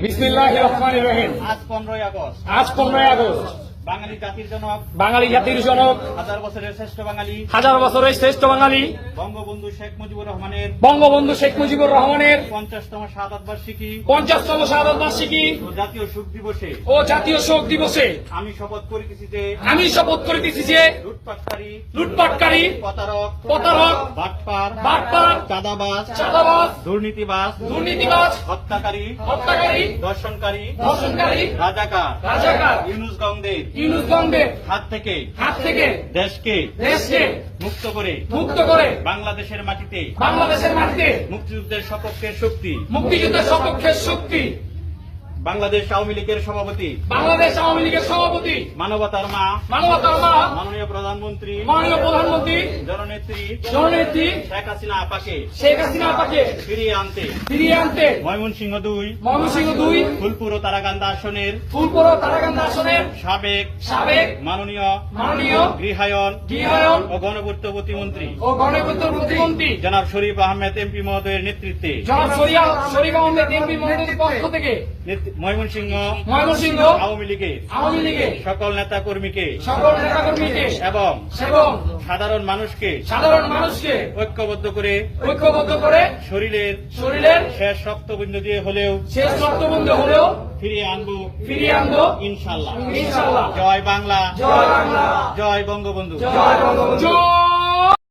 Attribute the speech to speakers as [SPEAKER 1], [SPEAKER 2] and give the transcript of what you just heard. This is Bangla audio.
[SPEAKER 1] বিসমিল্লাহির রহমানির রহিম।
[SPEAKER 2] আজ 15ই আগস্ট।
[SPEAKER 1] আজ 15ই আগস্ট
[SPEAKER 2] বাঙালি জাতির জনক,
[SPEAKER 1] বাঙালি জাতির জনক,
[SPEAKER 2] হাজার বছরের শ্রেষ্ঠ বাঙালি,
[SPEAKER 1] হাজার বছরের শ্রেষ্ঠ বাঙালি
[SPEAKER 2] বঙ্গবন্ধু শেখ মুজিবুর রহমানের
[SPEAKER 1] বঙ্গবন্ধু শেখ মুজিবুর রহমানের
[SPEAKER 2] 50তম শাহাদাত বার্ষিকী
[SPEAKER 1] 50তম শাহাদাত বার্ষিকী
[SPEAKER 2] ও জাতীয় শোক দিবসে
[SPEAKER 1] ও জাতীয় শোক দিবসে
[SPEAKER 2] আমি শপথ করিতেছি যে
[SPEAKER 1] আমি শপথ করিতেছি যে লুটপাটকারী,
[SPEAKER 2] প্রতারক, বাটপার, চাঁদাবাজ, দুর্নীতিবাজ, হত্যাকারী, দর্শনকারী, রাজাকার ইউনূসগণদের হাত থেকে দেশকে মুক্ত করে বাংলাদেশের মাটিতে মুক্তিযুদ্ধের সপক্ষের শক্তি বাংলাদেশ আওয়ামী লীগের সভাপতি, মানবতার মা, মাননীয় প্রধানমন্ত্রী জননেত্রী শেখ হাসিনা আপাকে ফিরিয়ে আনতে ময়মনসিংহ 2 ফুলপুর ও তারাকান্দা আসনের সাবেক মাননীয় গৃহায়ন ও গণপূর্ত প্রতিমন্ত্রী জনাব শরীফ আহমেদ এমপি মহোদয়ের নেতৃত্বে ময়মনসিংহ আওয়ামী লীগের সকল নেতা কর্মীকে এবং সাধারণ মানুষকে ঐক্যবদ্ধ করে শরীরের শেষ রক্তবিন্দু দিয়ে হলেও ফিরিয়ে আনবো ইনশাআল্লাহ। জয় বাংলা, জয় বঙ্গবন্ধু।